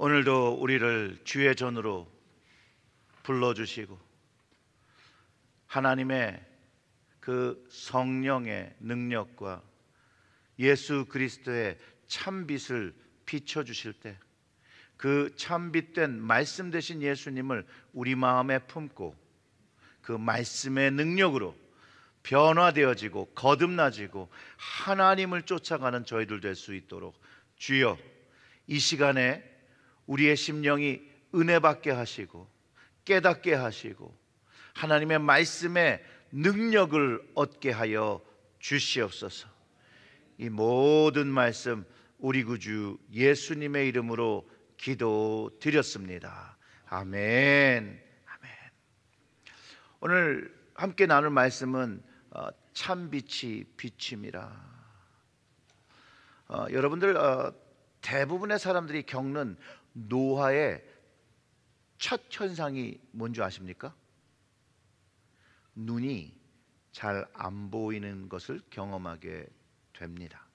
오늘도 우리를 주의 전으로 불러주시고 하나님의 그 성령의 능력과 예수 그리스도의 참빛을 비춰주실 때 그 참빛된 말씀 되신 예수님을 우리 마음에 품고 그 말씀의 능력으로 변화되어지고 거듭나지고 하나님을 쫓아가는 저희들 될 수 있도록 주여, 이 시간에 우리의 심령이 은혜 받게 하시고 깨닫게 하시고 하나님의 말씀의 능력을 얻게 하여 주시옵소서. 이 모든 말씀 우리 구주 예수님의 이름으로 기도드렸습니다. 아멘. 아멘. 오늘 함께 나눌 말씀은 참빛이 비침이라. 여러분들 대부분의 사람들이 겪는 노화의 첫 현상이 뭔지 아십니까? 눈이 잘 안 보이는 것을 경험하게 됩니다.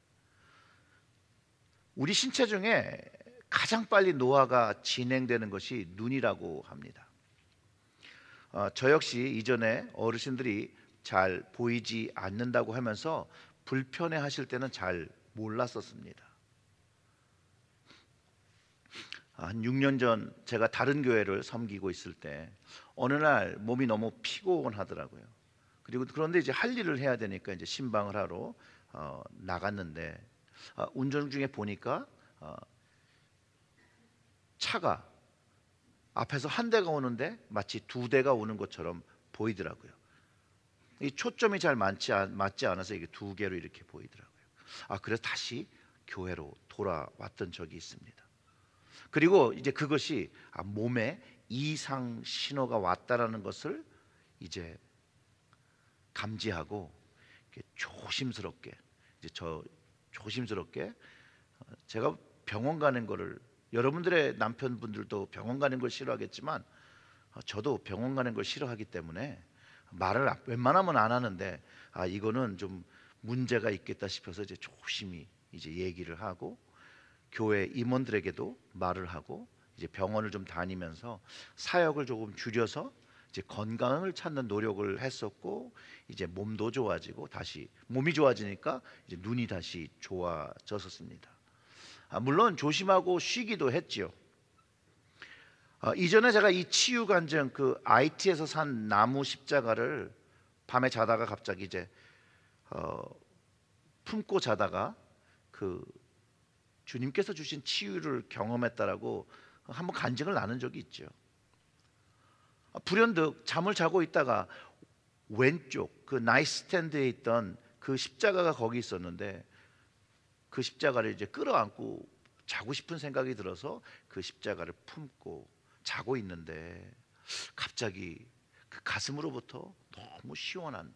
우리 신체 중에 가장 빨리 노화가 진행되는 것이 눈이라고 합니다. 저 역시 이전에 어르신들이 잘 보이지 않는다고 하면서 불편해 하실 때는 잘 몰랐었습니다. 한 6년 전 제가 다른 교회를 섬기고 있을 때 어느 날 몸이 너무 피곤하더라고요. 그런데 이제 할 일을 해야 되니까 이제 신방을 하러 나갔는데 운전 중에 보니까 차가 앞에서 한 대가 오는데 마치 두 대가 오는 것처럼 보이더라고요. 이 초점이 잘 맞지 않아서 이게 두 개로 이렇게 보이더라고요. 그래서 다시 교회로 돌아왔던 적이 있습니다. 그리고 이제 그것이 몸에 이상 신호가 왔다라는 것을 이제 감지하고 조심스럽게 제가 병원 가는 거를, 여러분들의 남편분들도 병원 가는 걸 싫어하겠지만 저도 병원 가는 걸 싫어하기 때문에 말을 웬만하면 안 하는데 이거는 좀 문제가 있겠다 싶어서 이제 조심히 이제 얘기를 하고 교회 임원들에게도 말을 하고 이제 병원을 좀 다니면서 사역을 조금 줄여서 이제 건강을 찾는 노력을 했었고, 이제 몸도 좋아지고 다시 몸이 좋아지니까 이제 눈이 다시 좋아졌었습니다. 물론 조심하고 쉬기도 했지요. 이전에 제가 이 치유 간증, 그 IT에서 산 나무 십자가를 밤에 자다가 갑자기 이제 품고 자다가 그 주님께서 주신 치유를 경험했다라고 한번 간증을 나눈 적이 있죠. 불현듯 잠을 자고 있다가 왼쪽 그 나이트스탠드에 있던 그 십자가가 거기 있었는데 그 십자가를 이제 끌어안고 자고 싶은 생각이 들어서 그 십자가를 품고 자고 있는데 갑자기 그 가슴으로부터 너무 시원한,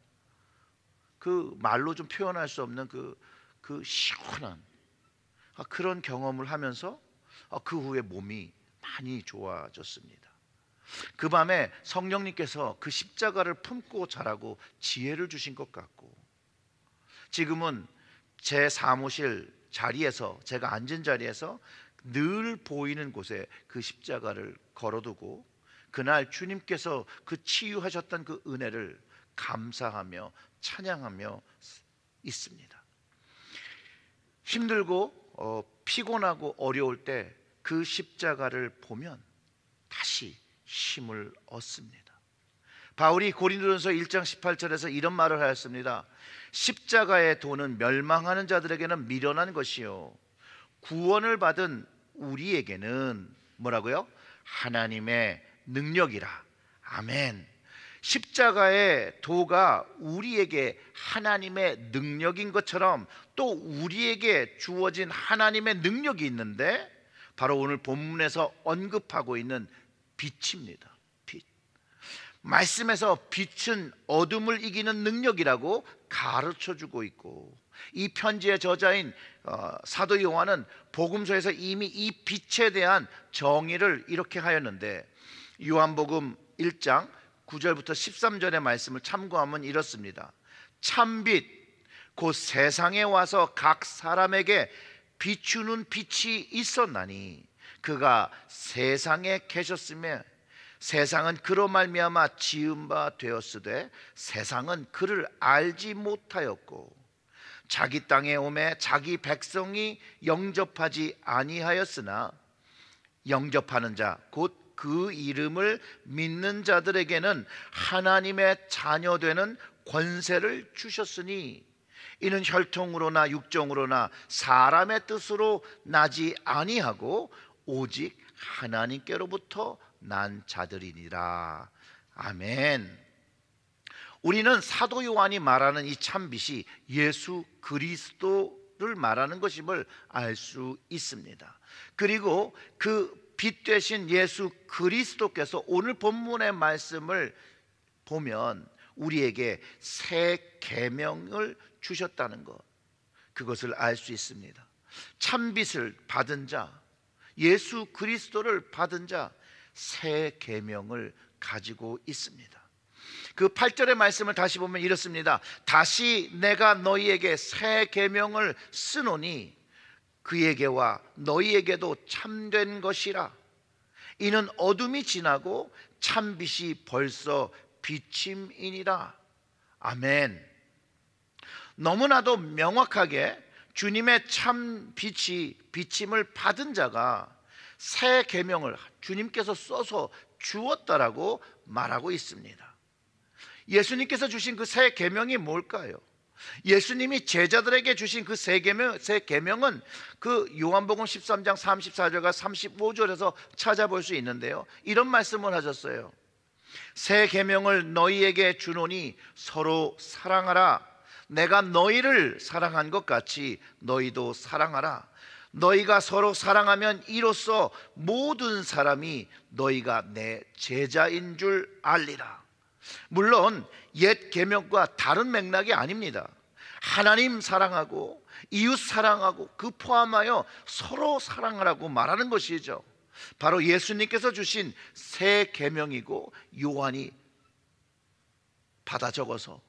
그 말로 좀 표현할 수 없는 그 시원한 그런 경험을 하면서 그 후에 몸이 많이 좋아졌습니다. 그 밤에 성령님께서 그 십자가를 품고 자라고 지혜를 주신 것 같고, 지금은 제 사무실 자리에서, 제가 앉은 자리에서 늘 보이는 곳에 그 십자가를 걸어두고 그날 주님께서 그 치유하셨던 그 은혜를 감사하며 찬양하며 있습니다. 힘들고 피곤하고 어려울 때 그 십자가를 보면 다시 힘을 얻습니다. 바울이 고린도전서 1장 18절에서 이런 말을 하였습니다. 십자가의 도는 멸망하는 자들에게는 미련한 것이요 구원을 받은 우리에게는 뭐라고요? 하나님의 능력이라. 아멘. 십자가의 도가 우리에게 하나님의 능력인 것처럼 또 우리에게 주어진 하나님의 능력이 있는데, 바로 오늘 본문에서 언급하고 있는 빛입니다. 빛. 말씀에서 빛은 어둠을 이기는 능력이라고 가르쳐주고 있고, 이 편지의 저자인 사도 요한은 복음서에서 이미 이 빛에 대한 정의를 이렇게 하였는데, 요한복음 1장 9절부터 13절의 말씀을 참고하면 이렇습니다. 참빛 곧 세상에 와서 각 사람에게 비추는 빛이 있었나니 그가 세상에 계셨으며 세상은 그로 말미암아 지은 바 되었으되 세상은 그를 알지 못하였고 자기 땅에 오매 자기 백성이 영접하지 아니하였으나 영접하는 자 곧 그 이름을 믿는 자들에게는 하나님의 자녀 되는 권세를 주셨으니 이는 혈통으로나 육정으로나 사람의 뜻으로 나지 아니하고 오직 하나님께로부터 난 자들이니라. 아멘. 우리는 사도 요한이 말하는 이 참빛이 예수 그리스도를 말하는 것임을 알 수 있습니다. 그리고 그 빛 되신 예수 그리스도께서 오늘 본문의 말씀을 보면 우리에게 새 계명을 주셨다는 것, 그것을 알 수 있습니다. 참빛을 받은 자, 예수 그리스도를 받은 자, 새 계명을 가지고 있습니다. 그 8절의 말씀을 다시 보면 이렇습니다. 다시 내가 너희에게 새 계명을 쓰노니 그에게와 너희에게도 참된 것이라. 이는 어둠이 지나고 참빛이 벌써 비침이니라. 아멘. 너무나도 명확하게 주님의 참빛이 비침을 받은 자가 새 계명을 주님께서 써서 주었다라고 말하고 있습니다. 예수님께서 주신 그 새 계명이 뭘까요? 예수님이 제자들에게 주신 그 새 계명은 그 요한복음 13장 34절과 35절에서 찾아볼 수 있는데요, 이런 말씀을 하셨어요. 새 계명을 너희에게 주노니 서로 사랑하라. 내가 너희를 사랑한 것 같이 너희도 사랑하라. 너희가 서로 사랑하면 이로써 모든 사람이 너희가 내 제자인 줄 알리라. 물론 옛 계명과 다른 맥락이 아닙니다. 하나님 사랑하고 이웃 사랑하고 그 포함하여 서로 사랑하라고 말하는 것이죠. 바로 예수님께서 주신 새 계명이고 요한이 받아 적어서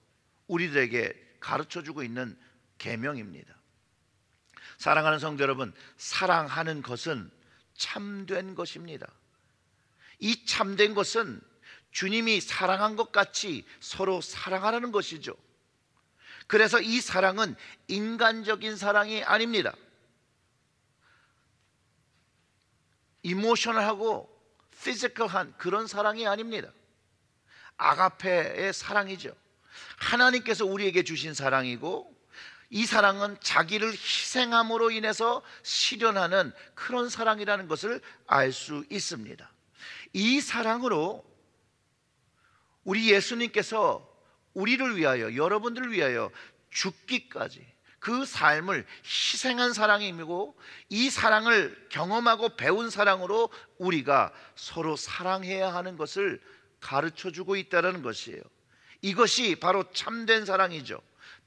우리들에게 가르쳐주고 있는 계명입니다. 사랑하는 성도 여러분, 사랑하는 것은 참된 것입니다. 이 참된 것은 주님이 사랑한 것 같이 서로 사랑하라는 것이죠. 그래서 이 사랑은 인간적인 사랑이 아닙니다. 이모셔널하고 피지컬한 그런 사랑이 아닙니다. 아가페의 사랑이죠. 하나님께서 우리에게 주신 사랑이고, 이 사랑은 자기를 희생함으로 인해서 실현하는 그런 사랑이라는 것을 알 수 있습니다. 이 사랑으로 우리 예수님께서 우리를 위하여, 여러분들을 위하여 죽기까지 그 삶을 희생한 사랑이고, 이 사랑을 경험하고 배운 사랑으로 우리가 서로 사랑해야 하는 것을 가르쳐주고 있다는 것이에요. 이것이 바로 참된 사랑이죠.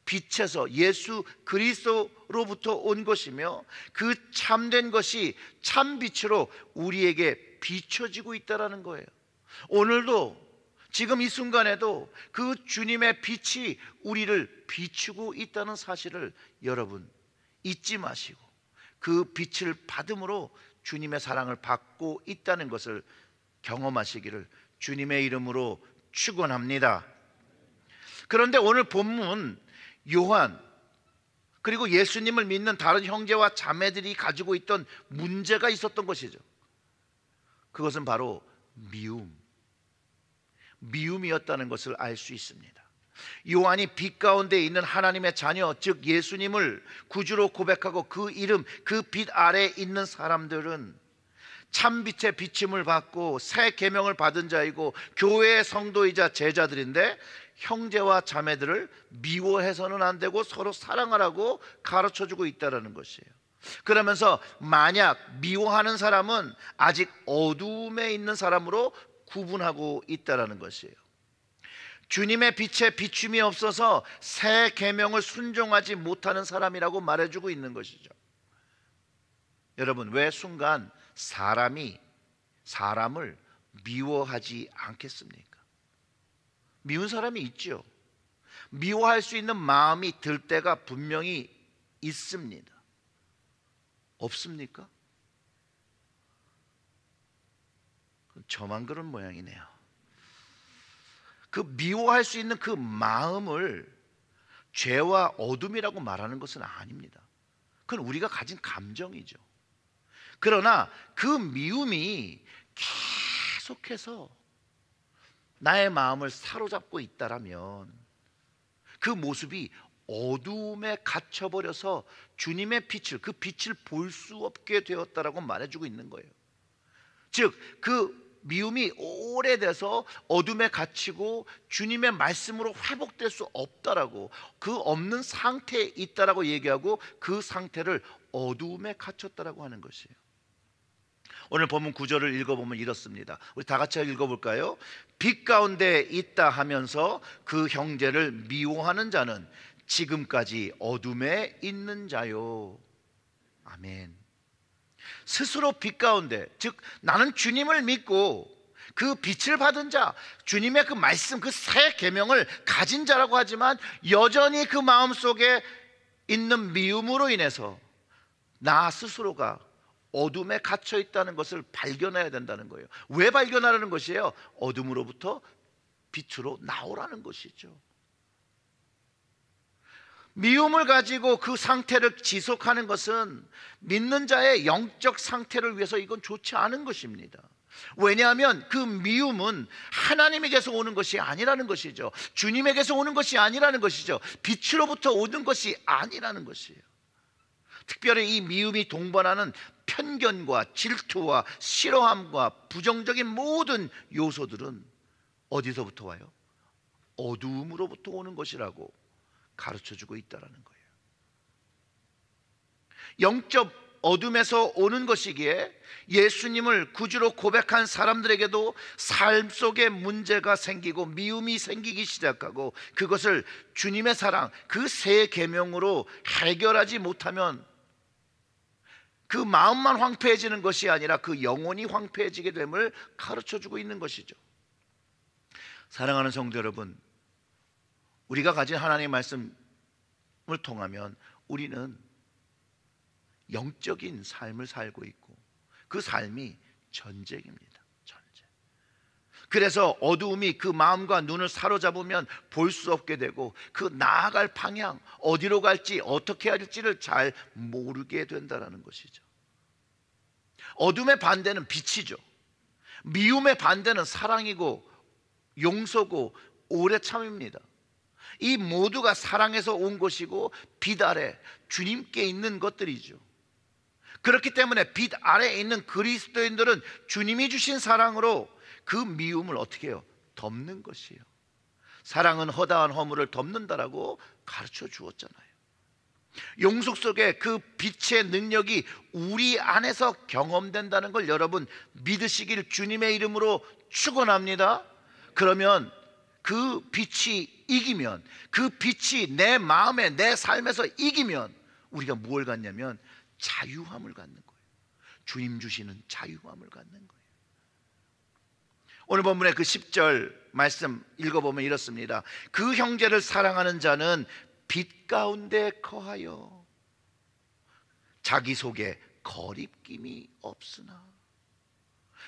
빛에서 예수 그리스도로부터 온 것이며, 그 참된 것이 참빛으로 우리에게 비춰지고 있다는 거예요. 오늘도 지금 이 순간에도 그 주님의 빛이 우리를 비추고 있다는 사실을 여러분 잊지 마시고, 그 빛을 받음으로 주님의 사랑을 받고 있다는 것을 경험하시기를 주님의 이름으로 축원합니다. 그런데 오늘 본문 요한 그리고 예수님을 믿는 다른 형제와 자매들이 가지고 있던 문제가 있었던 것이죠. 그것은 바로 미움이었다는 것을 알 수 있습니다. 요한이 빛 가운데 있는 하나님의 자녀, 즉 예수님을 구주로 고백하고 그 이름, 그 빛 아래에 있는 사람들은 참빛의 비침을 받고 새 계명을 받은 자이고 교회의 성도이자 제자들인데, 형제와 자매들을 미워해서는 안 되고 서로 사랑하라고 가르쳐주고 있다는 것이에요. 그러면서 만약 미워하는 사람은 아직 어두움에 있는 사람으로 구분하고 있다는 것이에요. 주님의 빛에 비춤이 없어서 새 계명을 순종하지 못하는 사람이라고 말해주고 있는 것이죠. 여러분, 왜 순간 사람이 사람을 미워하지 않겠습니까? 미운 사람이 있죠. 미워할 수 있는 마음이 들 때가 분명히 있습니다. 없습니까? 저만 그런 모양이네요. 그 미워할 수 있는 그 마음을 죄와 어둠이라고 말하는 것은 아닙니다. 그건 우리가 가진 감정이죠. 그러나 그 미움이 계속해서 나의 마음을 사로잡고 있다라면 그 모습이 어두움에 갇혀버려서 주님의 빛을, 그 빛을 볼 수 없게 되었다라고 말해주고 있는 거예요. 즉 그 미움이 오래돼서 어둠에 갇히고 주님의 말씀으로 회복될 수 없다라고, 그 없는 상태에 있다라고 얘기하고 그 상태를 어두움에 갇혔다라고 하는 것이에요. 오늘 본문 9절을 읽어보면 이렇습니다. 우리 다 같이 읽어볼까요? 빛 가운데 있다 하면서 그 형제를 미워하는 자는 지금까지 어둠에 있는 자요. 아멘. 스스로 빛 가운데, 즉 나는 주님을 믿고 그 빛을 받은 자, 주님의 그 말씀, 그 새 계명을 가진 자라고 하지만 여전히 그 마음속에 있는 미움으로 인해서 나 스스로가 어둠에 갇혀 있다는 것을 발견해야 된다는 거예요. 왜 발견하라는 것이에요? 어둠으로부터 빛으로 나오라는 것이죠. 미움을 가지고 그 상태를 지속하는 것은 믿는 자의 영적 상태를 위해서 이건 좋지 않은 것입니다. 왜냐하면 그 미움은 하나님에게서 오는 것이 아니라는 것이죠. 주님에게서 오는 것이 아니라는 것이죠. 빛으로부터 오는 것이 아니라는 것이에요. 특별히 이 미움이 동반하는 편견과 질투와 싫어함과 부정적인 모든 요소들은 어디서부터 와요? 어두움으로부터 오는 것이라고 가르쳐주고 있다는 거예요. 영적 어둠에서 오는 것이기에 예수님을 구주로 고백한 사람들에게도 삶 속에 문제가 생기고 미움이 생기기 시작하고 그것을 주님의 사랑, 그 새 계명으로 해결하지 못하면 그 마음만 황폐해지는 것이 아니라 그 영혼이 황폐해지게 됨을 가르쳐주고 있는 것이죠. 사랑하는 성도 여러분, 우리가 가진 하나님의 말씀을 통하면 우리는 영적인 삶을 살고 있고 그 삶이 전쟁입니다. 전쟁. 그래서 어두움이 그 마음과 눈을 사로잡으면 볼 수 없게 되고 그 나아갈 방향, 어디로 갈지 어떻게 해야 할지를 잘 모르게 된다는 것이죠. 어둠의 반대는 빛이죠. 미움의 반대는 사랑이고 용서고 오래 참입니다. 이 모두가 사랑에서 온 것이고 빛 아래 주님께 있는 것들이죠. 그렇기 때문에 빛 아래에 있는 그리스도인들은 주님이 주신 사랑으로 그 미움을 어떻게 해요? 덮는 것이에요. 사랑은 허다한 허물을 덮는다라고 가르쳐 주었잖아요. 용서 속에 그 빛의 능력이 우리 안에서 경험된다는 걸 여러분 믿으시길 주님의 이름으로 축원합니다. 그러면 그 빛이 이기면, 그 빛이 내 마음에, 내 삶에서 이기면 우리가 무엇을 갖냐면 자유함을 갖는 거예요. 주님 주시는 자유함을 갖는 거예요. 오늘 본문의 그 10절 말씀 읽어보면 이렇습니다. 그 형제를 사랑하는 자는 빛 가운데 거하여 자기 속에 거립김이 없으나.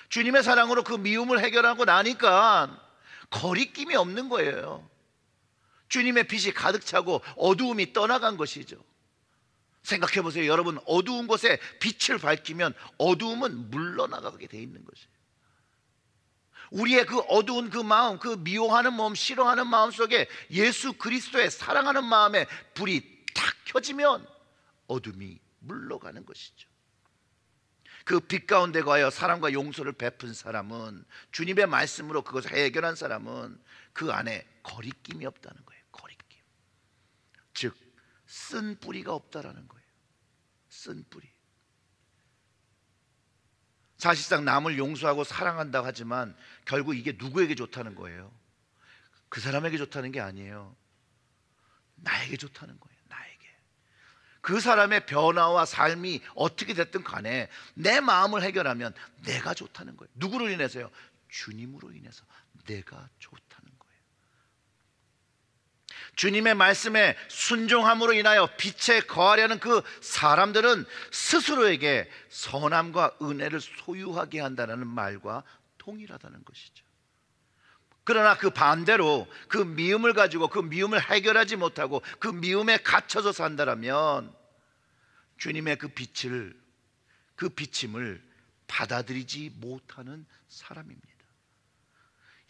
주님의 사랑으로 그 미움을 해결하고 나니까 거리낌이 없는 거예요. 주님의 빛이 가득 차고 어두움이 떠나간 것이죠. 생각해 보세요. 여러분, 어두운 곳에 빛을 밝히면 어두움은 물러나가게 돼 있는 것이에요. 우리의 그 어두운 그 마음, 그 미워하는 마음, 싫어하는 마음 속에 예수 그리스도의 사랑하는 마음에 불이 탁 켜지면 어둠이 물러가는 것이죠. 그 빛 가운데 거하여 사랑과 용서를 베푼 사람은, 주님의 말씀으로 그것을 해결한 사람은 그 안에 거리낌이 없다는 거예요. 거리낌, 즉 쓴 뿌리가 없다라는 거예요. 쓴 뿌리. 사실상 남을 용서하고 사랑한다고 하지만 결국 이게 누구에게 좋다는 거예요? 그 사람에게 좋다는 게 아니에요. 나에게 좋다는 거예요. 나에게. 그 사람의 변화와 삶이 어떻게 됐든 간에 내 마음을 해결하면 내가 좋다는 거예요. 누구로 인해서요? 주님으로 인해서 내가 좋다는 거예요. 주님의 말씀에 순종함으로 인하여 빛에 거하려는 그 사람들은 스스로에게 선함과 은혜를 소유하게 한다는 말과 동일하다는 것이죠. 그러나 그 반대로 그 미움을 가지고 그 미움을 해결하지 못하고 그 미움에 갇혀서 산다라면 주님의 그 빛을, 그 비침을 받아들이지 못하는 사람입니다.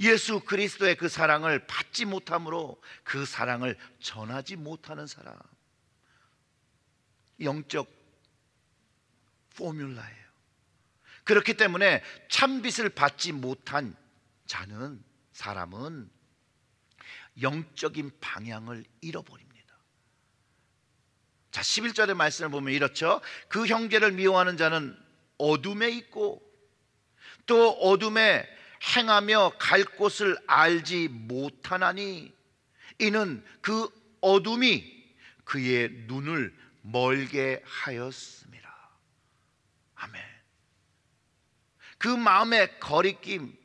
예수 그리스도의 그 사랑을 받지 못함으로 그 사랑을 전하지 못하는 사람, 영적 포뮬라예요. 그렇기 때문에 참빛을 받지 못한 자는, 사람은 영적인 방향을 잃어버립니다. 자, 11절의 말씀을 보면 이렇죠. 그 형제를 미워하는 자는 어둠에 있고 또 어둠에 행하며 갈 곳을 알지 못하나니 이는 그 어둠이 그의 눈을 멀게 하였습니다. 아멘. 그 마음의 거리낌,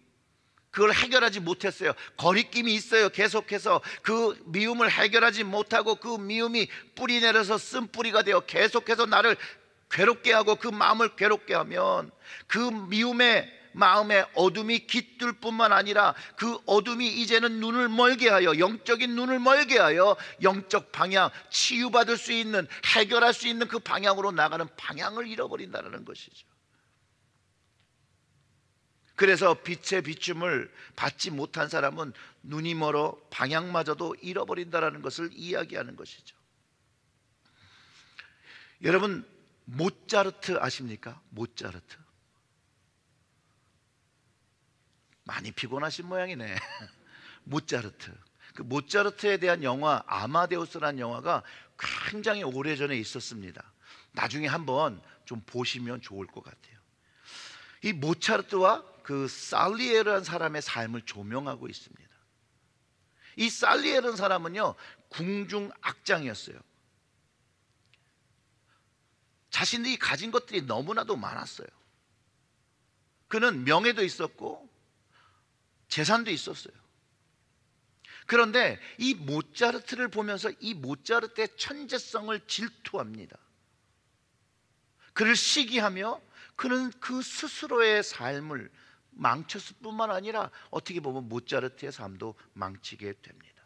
그걸 해결하지 못했어요. 거리낌이 있어요. 계속해서 그 미움을 해결하지 못하고 그 미움이 뿌리 내려서 쓴뿌리가 되어 계속해서 나를 괴롭게 하고 그 마음을 괴롭게 하면 그 미움의 마음의 어둠이 깃들 뿐만 아니라 그 어둠이 이제는 눈을 멀게 하여, 영적인 눈을 멀게 하여 영적 방향, 치유받을 수 있는, 해결할 수 있는 그 방향으로 나가는 방향을 잃어버린다는 것이죠. 그래서 빛의 비춤을 받지 못한 사람은 눈이 멀어 방향마저도 잃어버린다는 것을 이야기하는 것이죠. 여러분, 모차르트 아십니까? 모차르트. 많이 피곤하신 모양이네. 모차르트. 그 모차르트에 대한 영화 아마데우스라는 영화가 굉장히 오래전에 있었습니다. 나중에 한번 좀 보시면 좋을 것 같아요. 이 모차르트와 그 살리에르라는 사람의 삶을 조명하고 있습니다. 이 살리에르라는 사람은요, 궁중 악장이었어요. 자신들이 가진 것들이 너무나도 많았어요. 그는 명예도 있었고 재산도 있었어요. 그런데 이 모차르트를 보면서 이 모차르트의 천재성을 질투합니다. 그를 시기하며 그는 그 스스로의 삶을 망쳤을 뿐만 아니라 어떻게 보면 모차르트의 삶도 망치게 됩니다.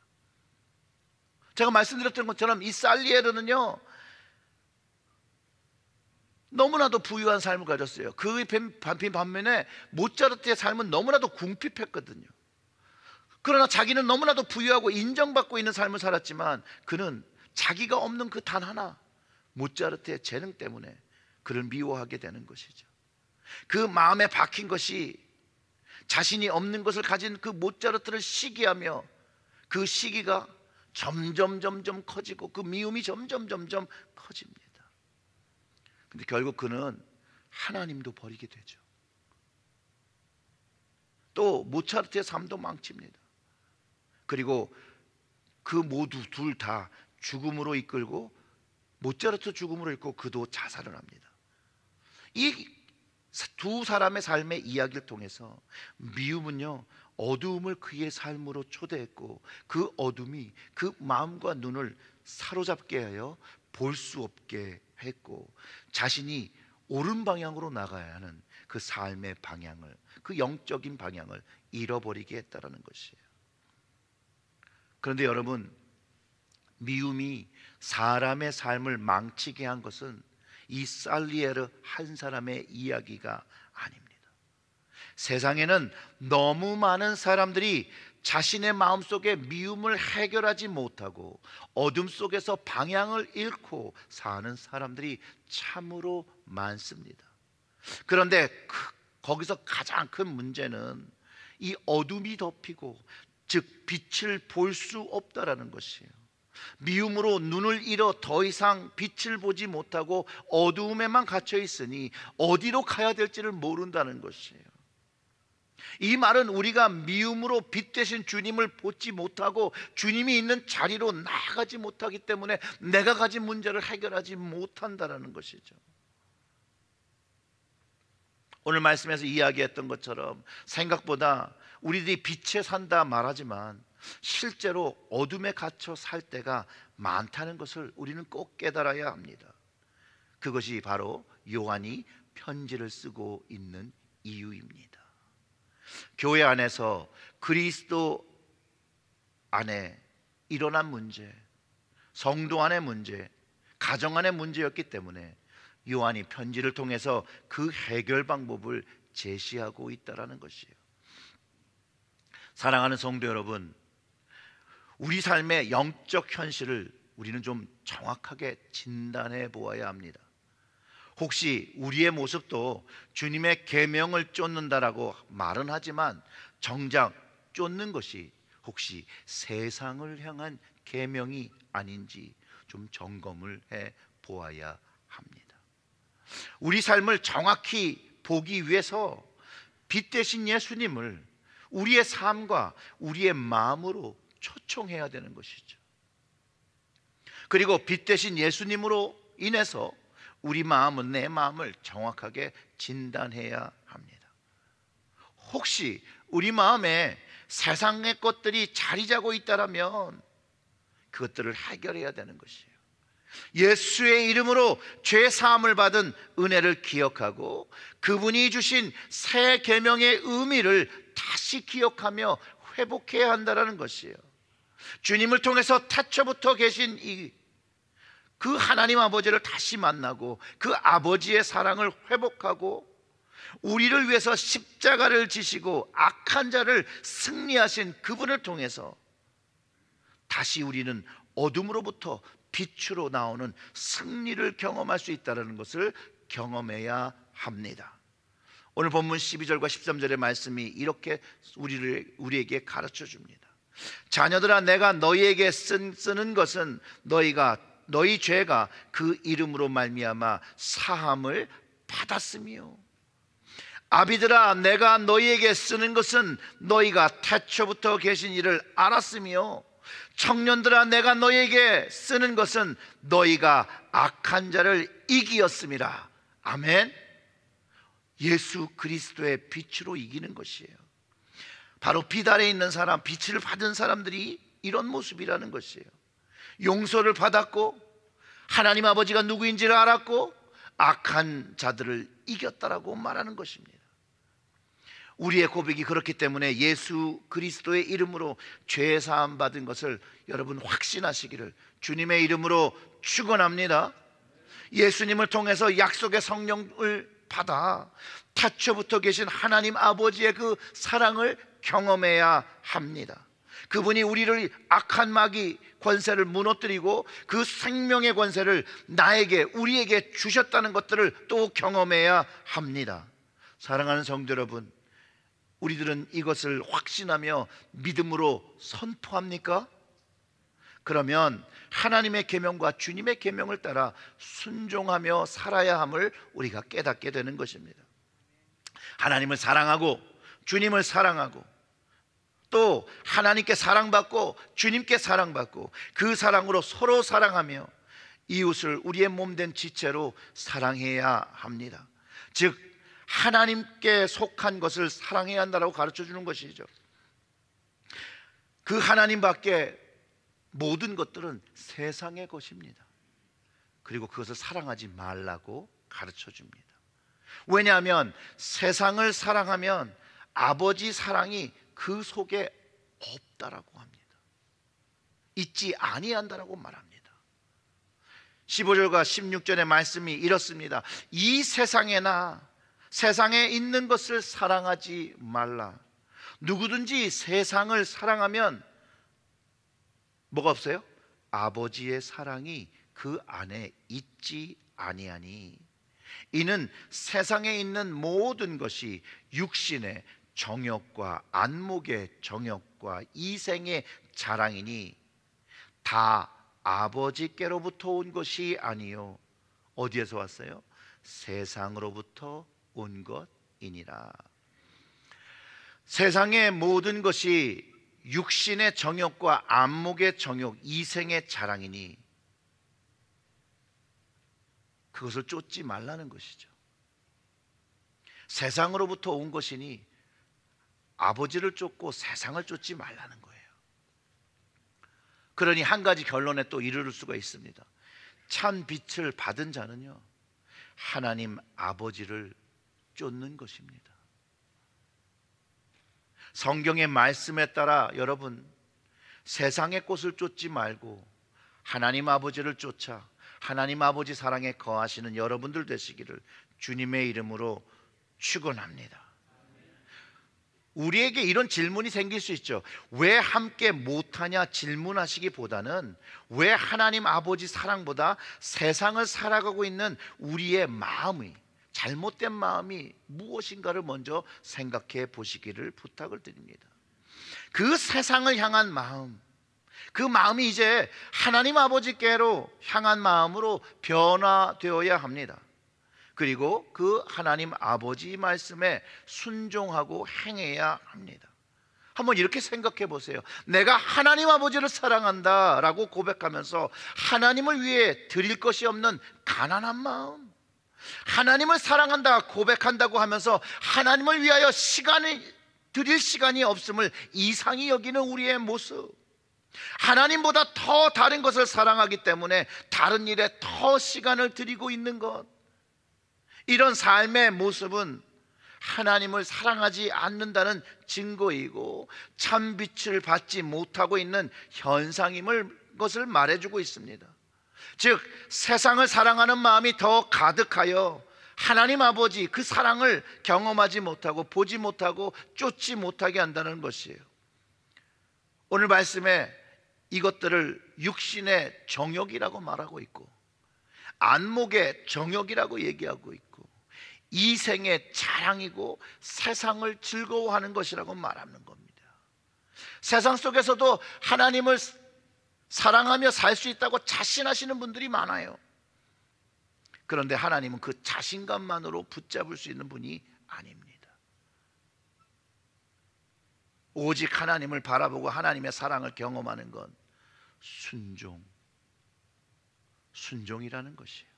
제가 말씀드렸던 것처럼 이 살리에르는요, 너무나도 부유한 삶을 가졌어요. 그 반면에 모차르트의 삶은 너무나도 궁핍했거든요. 그러나 자기는 너무나도 부유하고 인정받고 있는 삶을 살았지만 그는 자기가 없는 그 단 하나, 모차르트의 재능 때문에 그를 미워하게 되는 것이죠. 그 마음에 박힌 것이 자신이 없는 것을 가진 그 모차르트를 시기하며 그 시기가 점점 커지고 그 미움이 점점 커집니다. 근데 결국 그는 하나님도 버리게 되죠. 또 모차르트의 삶도 망칩니다. 그리고 그 모두 둘 다 죽음으로 이끌고, 모차르트 죽음으로 이끌고 그도 자살을 합니다. 이 두 사람의 삶의 이야기를 통해서 미움은요, 어두움을 그의 삶으로 초대했고 그 어둠이 그 마음과 눈을 사로잡게 하여 볼 수 없게 했고 자신이 옳은 방향으로 나가야 하는 그 삶의 방향을, 그 영적인 방향을 잃어버리게 했다는 것이에요. 그런데 여러분, 미움이 사람의 삶을 망치게 한 것은 이 살리에르 한 사람의 이야기가 아닙니다. 세상에는 너무 많은 사람들이 자신의 마음속에 미움을 해결하지 못하고 어둠 속에서 방향을 잃고 사는 사람들이 참으로 많습니다. 그런데 거기서 가장 큰 문제는 이 어둠이 덮이고, 즉 빛을 볼 수 없다라는 것이에요. 미움으로 눈을 잃어 더 이상 빛을 보지 못하고 어두움에만 갇혀 있으니 어디로 가야 될지를 모른다는 것이에요. 이 말은 우리가 미움으로 빛 되신 주님을 보지 못하고 주님이 있는 자리로 나아가지 못하기 때문에 내가 가진 문제를 해결하지 못한다는 것이죠. 오늘 말씀에서 이야기했던 것처럼 생각보다 우리들이 빛에 산다 말하지만 실제로 어둠에 갇혀 살 때가 많다는 것을 우리는 꼭 깨달아야 합니다. 그것이 바로 요한이 편지를 쓰고 있는 이유입니다. 교회 안에서 그리스도 안에 일어난 문제, 성도 안의 문제, 가정 안의 문제였기 때문에 요한이 편지를 통해서 그 해결 방법을 제시하고 있다라는 것이에요. 사랑하는 성도 여러분, 우리 삶의 영적 현실을 우리는 좀 정확하게 진단해 보아야 합니다. 혹시 우리의 모습도 주님의 계명을 쫓는다라고 말은 하지만 정작 쫓는 것이 혹시 세상을 향한 계명이 아닌지 좀 점검을 해 보아야 합니다. 우리 삶을 정확히 보기 위해서 빛 대신 예수님을 우리의 삶과 우리의 마음으로 초청해야 되는 것이죠. 그리고 빛 대신 예수님으로 인해서 우리 마음은 내 마음을 정확하게 진단해야 합니다. 혹시 우리 마음에 세상의 것들이 자리 잡고 있다면 그것들을 해결해야 되는 것이에요. 예수의 이름으로 죄 사함을 받은 은혜를 기억하고 그분이 주신 새 계명의 의미를 다시 기억하며 회복해야 한다는 것이에요. 주님을 통해서 태초부터 계신 그 하나님 아버지를 다시 만나고 그 아버지의 사랑을 회복하고 우리를 위해서 십자가를 지시고 악한 자를 승리하신 그분을 통해서 다시 우리는 어둠으로부터 빛으로 나오는 승리를 경험할 수 있다는 것을 경험해야 합니다. 오늘 본문 12절과 13절의 말씀이 이렇게 우리에게 가르쳐 줍니다. 자녀들아, 내가 너희에게 쓰는 것은 너희 죄가 그 이름으로 말미암아 사함을 받았으며, 아비들아, 내가 너희에게 쓰는 것은 너희가 태초부터 계신 이를 알았으며, 청년들아, 내가 너희에게 쓰는 것은 너희가 악한 자를 이기었음이라. 아멘. 예수 그리스도의 빛으로 이기는 것이에요. 바로 빛 아래 있는 사람, 빛을 받은 사람들이 이런 모습이라는 것이에요. 용서를 받았고 하나님 아버지가 누구인지를 알았고 악한 자들을 이겼다라고 말하는 것입니다. 우리의 고백이 그렇기 때문에 예수 그리스도의 이름으로 죄 사함 받은 것을 여러분 확신하시기를 주님의 이름으로 축원합니다. 예수님을 통해서 약속의 성령을 받아 태초부터 계신 하나님 아버지의 그 사랑을 경험해야 합니다. 그분이 우리를 악한 마귀 권세를 무너뜨리고 그 생명의 권세를 우리에게 주셨다는 것들을 또 경험해야 합니다. 사랑하는 성도 여러분, 우리들은 이것을 확신하며 믿음으로 선포합니까? 그러면 하나님의 계명과 주님의 계명을 따라 순종하며 살아야 함을 우리가 깨닫게 되는 것입니다. 하나님을 사랑하고 주님을 사랑하고 또 하나님께 사랑받고 주님께 사랑받고 그 사랑으로 서로 사랑하며 이웃을 우리의 몸된 지체로 사랑해야 합니다. 즉 하나님께 속한 것을 사랑해야 한다고 가르쳐 주는 것이죠. 그 하나님 밖에 모든 것들은 세상의 것입니다. 그리고 그것을 사랑하지 말라고 가르쳐 줍니다. 왜냐하면 세상을 사랑하면 아버지 사랑이 그 속에 없다라고 합니다. 있지 아니한다라고 말합니다. 15절과 16절의 말씀이 이렇습니다. 이 세상에 있는 것을 사랑하지 말라. 누구든지 세상을 사랑하면 뭐가 없어요? 아버지의 사랑이 그 안에 있지 아니하니. 이는 세상에 있는 모든 것이 육신의 정욕과 안목의 정욕과 이생의 자랑이니 다 아버지께로부터 온 것이 아니요. 어디에서 왔어요? 세상으로부터 온 것이니라. 세상의 모든 것이 육신의 정욕과 안목의 정욕, 이생의 자랑이니 그것을 쫓지 말라는 것이죠. 세상으로부터 온 것이니 아버지를 쫓고 세상을 쫓지 말라는 거예요. 그러니 한 가지 결론에 또 이르를 수가 있습니다. 참 빛을 받은 자는요, 하나님 아버지를 쫓는 것입니다. 성경의 말씀에 따라 여러분, 세상의 꽃을 쫓지 말고 하나님 아버지를 쫓아 하나님 아버지 사랑에 거하시는 여러분들 되시기를 주님의 이름으로 축원합니다. 우리에게 이런 질문이 생길 수 있죠. 왜 함께 못하냐 질문하시기보다는 왜 하나님 아버지 사랑보다 세상을 살아가고 있는 우리의 마음이, 잘못된 마음이 무엇인가를 먼저 생각해 보시기를 부탁을 드립니다. 그 세상을 향한 마음, 그 마음이 이제 하나님 아버지께로 향한 마음으로 변화되어야 합니다. 그리고 그 하나님 아버지 말씀에 순종하고 행해야 합니다. 한번 이렇게 생각해 보세요. 내가 하나님 아버지를 사랑한다 라고 고백하면서 하나님을 위해 드릴 것이 없는 가난한 마음, 하나님을 사랑한다 고백한다고 하면서 하나님을 위하여 드릴 시간이 없음을 이상히 여기는 우리의 모습, 하나님보다 더 다른 것을 사랑하기 때문에 다른 일에 더 시간을 드리고 있는 것, 이런 삶의 모습은 하나님을 사랑하지 않는다는 증거이고 참 빛을 받지 못하고 있는 현상임을 것을 말해주고 있습니다. 즉 세상을 사랑하는 마음이 더 가득하여 하나님 아버지 그 사랑을 경험하지 못하고 보지 못하고 쫓지 못하게 한다는 것이에요. 오늘 말씀에 이것들을 육신의 정욕이라고 말하고 있고 안목의 정욕이라고 얘기하고 있고 이생의 자랑이고 세상을 즐거워하는 것이라고 말하는 겁니다. 세상 속에서도 하나님을 사랑하며 살 수 있다고 자신하시는 분들이 많아요. 그런데 하나님은 그 자신감만으로 붙잡을 수 있는 분이 아닙니다. 오직 하나님을 바라보고 하나님의 사랑을 경험하는 건 순종이라는 것이에요.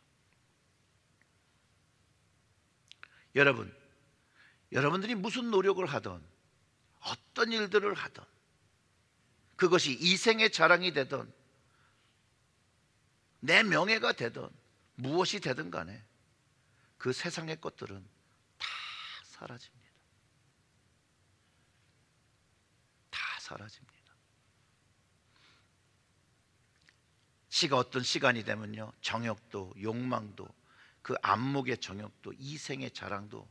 여러분들이 무슨 노력을 하든 어떤 일들을 하든 그것이 이생의 자랑이 되든 내 명예가 되든 무엇이 되든 간에 그 세상의 것들은 다 사라집니다. 다 사라집니다. 어떤 시간이 되면요, 정욕도 욕망도 그 안목의 정욕도 이생의 자랑도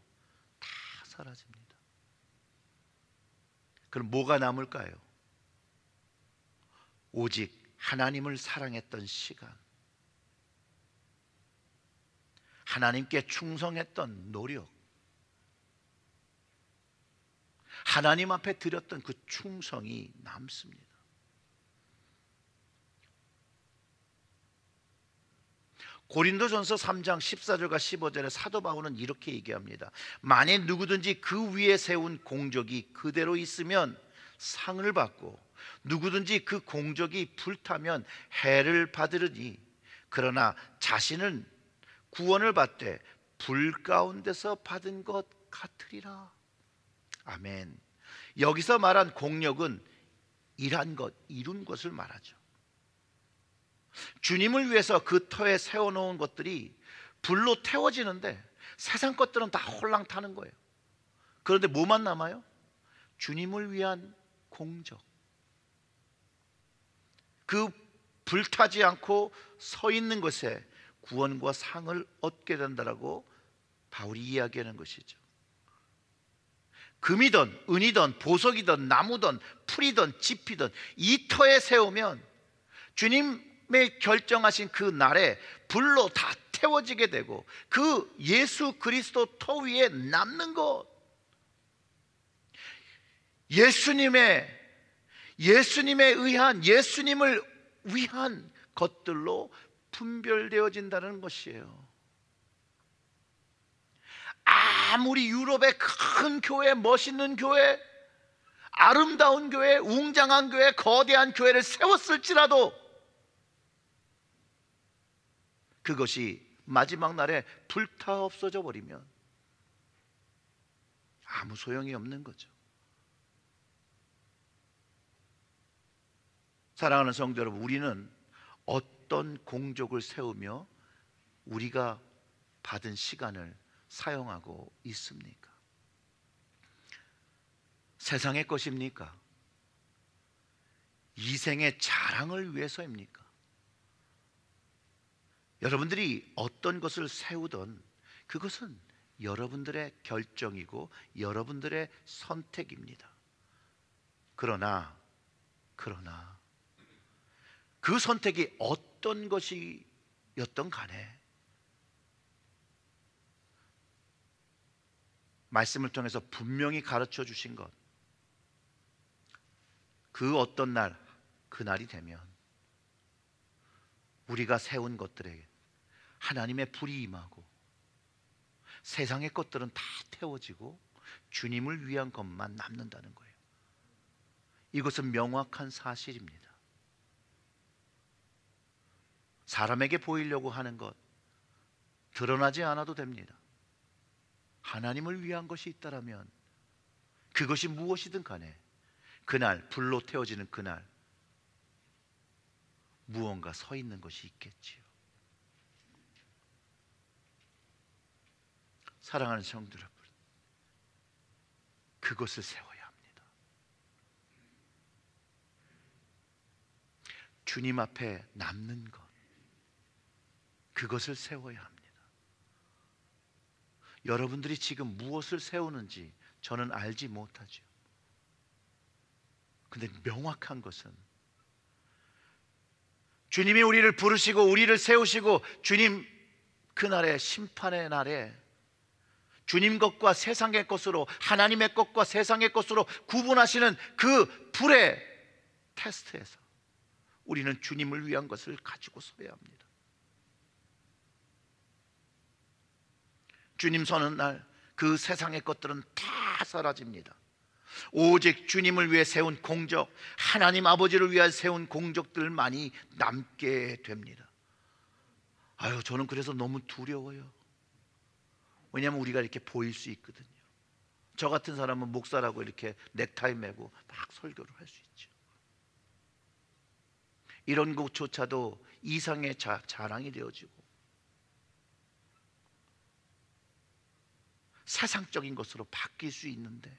다 사라집니다. 그럼 뭐가 남을까요? 오직 하나님을 사랑했던 시간, 하나님께 충성했던 노력, 하나님 앞에 드렸던 그 충성이 남습니다. 고린도전서 3장 14절과 15절에 사도 바울은 이렇게 얘기합니다. 만일 누구든지 그 위에 세운 공적이 그대로 있으면 상을 받고 누구든지 그 공적이 불타면 해를 받으리니 그러나 자신은 구원을 받되 불 가운데서 받은 것 같으리라. 아멘. 여기서 말한 공력은 일한 것, 이룬 것을 말하죠. 주님을 위해서 그 터에 세워놓은 것들이 불로 태워지는데 세상 것들은 다 홀랑 타는 거예요. 그런데 뭐만 남아요? 주님을 위한 공적. 그 불타지 않고 서 있는 것에 구원과 상을 얻게 된다라고 바울이 이야기하는 것이죠. 금이든 은이든 보석이든 나무든 풀이든 짚이든 이 터에 세우면 주님의 결정하신 그 날에 불로 다 태워지게 되고 그 예수 그리스도 터 위에 남는 것, 예수님을 위한 것들로 분별되어진다는 것이에요. 아무리 유럽의 큰 교회, 멋있는 교회, 아름다운 교회, 웅장한 교회, 거대한 교회를 세웠을지라도 그것이 마지막 날에 불타 없어져 버리면 아무 소용이 없는 거죠. 사랑하는 성도 여러분, 우리는 어떤 공적을 세우며 우리가 받은 시간을 사용하고 있습니까? 세상의 것입니까? 이생의 자랑을 위해서입니까? 여러분들이 어떤 것을 세우든 그것은 여러분들의 결정이고 여러분들의 선택입니다. 그러나 그 선택이 어떤 것이었던 간에 말씀을 통해서 분명히 가르쳐 주신 것, 그 어떤 날, 그날이 되면 우리가 세운 것들에 하나님의 불이 임하고 세상의 것들은 다 태워지고 주님을 위한 것만 남는다는 거예요. 이것은 명확한 사실입니다. 사람에게 보이려고 하는 것 드러나지 않아도 됩니다. 하나님을 위한 것이 있다라면 그것이 무엇이든 간에 그날 불로 태워지는 그날 무언가 서 있는 것이 있겠지요. 사랑하는 성도 여러분, 그것을 세워야 합니다. 주님 앞에 남는 것, 그것을 세워야 합니다. 여러분들이 지금 무엇을 세우는지 저는 알지 못하죠. 근데 명확한 것은 주님이 우리를 부르시고 우리를 세우시고 주님 그날의 심판의 날에 주님 것과 세상의 것으로, 하나님의 것과 세상의 것으로 구분하시는 그 불의 테스트에서 우리는 주님을 위한 것을 가지고 서야 합니다. 주님 서는 날 그 세상의 것들은 다 사라집니다. 오직 주님을 위해 세운 공적, 하나님 아버지를 위해 세운 공적들만이 남게 됩니다. 저는 그래서 너무 두려워요. 왜냐하면 우리가 이렇게 보일 수 있거든요. 저 같은 사람은 목사라고 이렇게 넥타이 매고 막 설교를 할 수 있죠. 이런 것조차도 이상의 자랑이 되어지고 세상적인 것으로 바뀔 수 있는데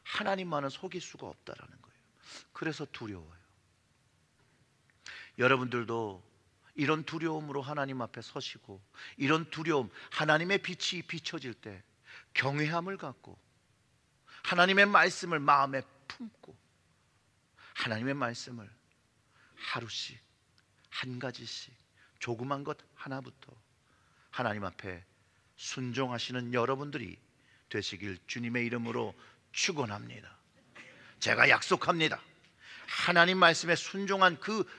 하나님만은 속일 수가 없다라는 거예요. 그래서 두려워요. 여러분들도 이런 두려움으로 하나님 앞에 서시고 이런 두려움, 하나님의 빛이 비춰질 때 경외함을 갖고 하나님의 말씀을 마음에 품고 하나님의 말씀을 하루씩 한 가지씩 조그만 것 하나부터 하나님 앞에 순종하시는 여러분들이 되시길 주님의 이름으로 축원합니다. 제가 약속합니다. 하나님 말씀에 순종한 그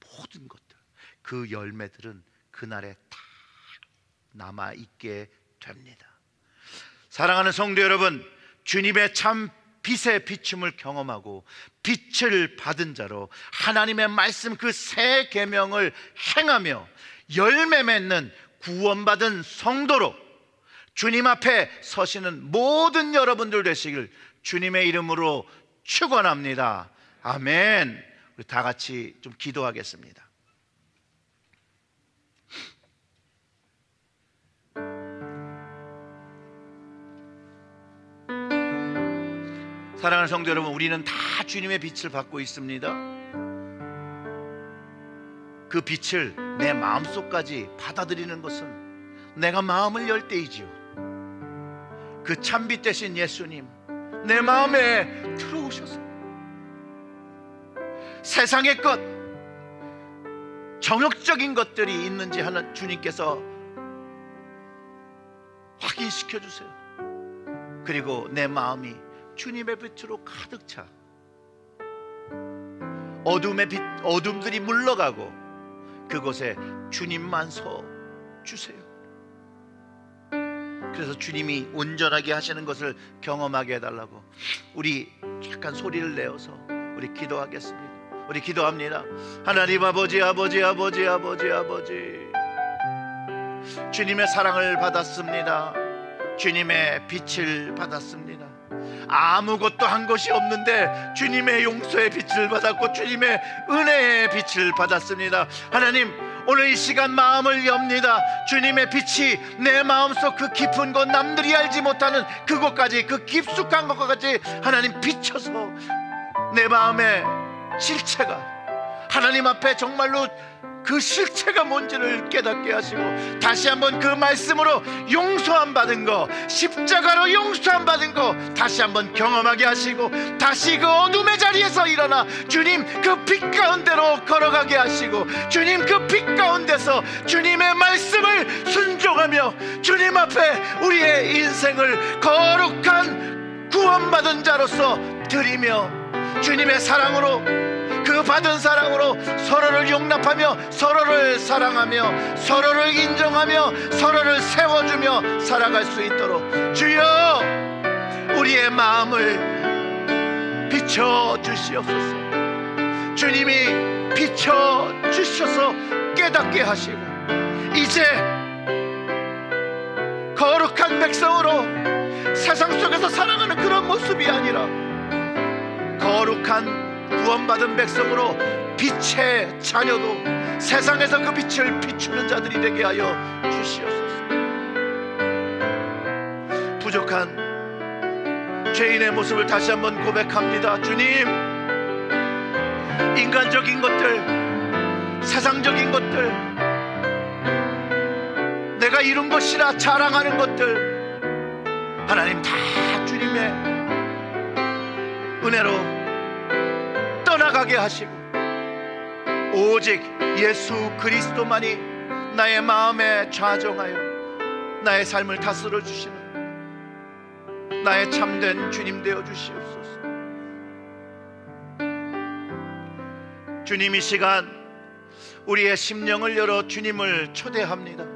모든 것들, 그 열매들은 그날에 다 남아있게 됩니다. 사랑하는 성도 여러분, 주님의 참 빛의 비춤을 경험하고 빛을 받은 자로 하나님의 말씀 그 새 계명을 행하며 열매 맺는 구원받은 성도로 주님 앞에 서시는 모든 여러분들 되시길 주님의 이름으로 축원합니다. 아멘. 우리 다 같이 좀 기도하겠습니다. 사랑하는 성도 여러분, 우리는 다 주님의 빛을 받고 있습니다. 그 빛을 내 마음속까지 받아들이는 것은 내가 마음을 열 때이지요. 그 참빛 되신 예수님 내 마음에 들어오셔서 세상의 것, 정욕적인 것들이 있는지 하는 주님께서 확인시켜 주세요. 그리고 내 마음이 주님의 빛으로 가득 차 어둠의 빛, 어둠들이 물러가고 그곳에 주님만 서 주세요. 그래서 주님이 온전하게 하시는 것을 경험하게 해달라고 우리 약간 소리를 내어서 우리 기도하겠습니다. 우리 기도합니다. 하나님 아버지, 아버지, 아버지, 아버지, 아버지, 주님의 사랑을 받았습니다. 주님의 빛을 받았습니다. 아무것도 한 것이 없는데 주님의 용서의 빛을 받았고 주님의 은혜의 빛을 받았습니다. 하나님, 오늘 이 시간 마음을 엽니다. 주님의 빛이 내 마음속 그 깊은 곳, 남들이 알지 못하는 그곳까지, 그 깊숙한 곳까지 하나님 비춰서 내 마음의 실체가, 하나님 앞에 정말로 그 실체가 뭔지를 깨닫게 하시고, 다시 한번 그 말씀으로 용서함 받은 거, 십자가로 용서함 받은 거 다시 한번 경험하게 하시고, 다시 그 어둠의 자리에서 일어나 주님 그 빛 가운데로 걸어가게 하시고, 주님 그 빛 가운데서 주님의 말씀을 순종하며 주님 앞에 우리의 인생을 거룩한 구원받은 자로서 드리며, 주님의 사랑으로, 그 받은 사랑으로 서로를 용납하며 서로를 사랑하며 서로를 인정하며 서로를 세워주며 살아갈 수 있도록 주여 우리의 마음을 비춰주시옵소서. 주님이 비춰주셔서 깨닫게 하시고, 이제 거룩한 백성으로 세상 속에서 살아가는 그런 모습이 아니라 거룩한 구원받은 백성으로 빛의 자녀도 세상에서 그 빛을 비추는 자들이 되게 하여 주시옵소서. 부족한 죄인의 모습을 다시 한번 고백합니다. 주님, 인간적인 것들, 세상적인 것들, 내가 이룬 것이라 자랑하는 것들, 하나님 다 주님의 은혜로 떠나가게 하시고, 오직 예수 그리스도만이 나의 마음에 좌정하여 나의 삶을 다스려 주시는 나의 참된 주님 되어 주시옵소서. 주님, 이 시간 우리의 심령을 열어 주님을 초대합니다.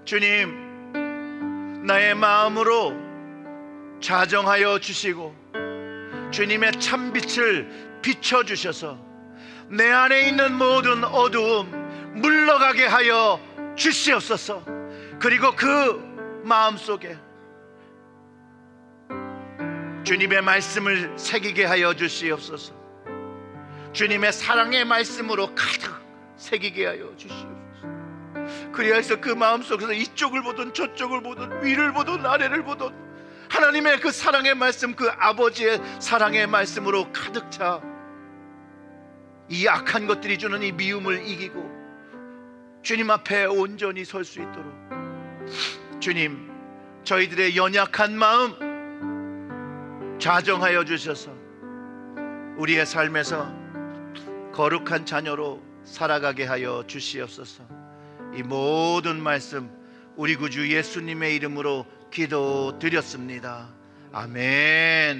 주님, 나의 마음으로 좌정하여 주시고 주님의 참빛을 비춰주셔서 내 안에 있는 모든 어두움 물러가게 하여 주시옵소서. 그리고 그 마음속에 주님의 말씀을 새기게 하여 주시옵소서. 주님의 사랑의 말씀으로 가득 새기게 하여 주시옵소서. 그리하여서 그 마음속에서 이쪽을 보든 저쪽을 보든 위를 보든 아래를 보든 하나님의 그 사랑의 말씀, 그 아버지의 사랑의 말씀으로 가득 차 이 악한 것들이 주는 이 미움을 이기고 주님 앞에 온전히 설 수 있도록 주님, 저희들의 연약한 마음 좌정하여 주셔서 우리의 삶에서 거룩한 자녀로 살아가게 하여 주시옵소서. 이 모든 말씀 우리 구주 예수님의 이름으로 기도드렸습니다. 아멘.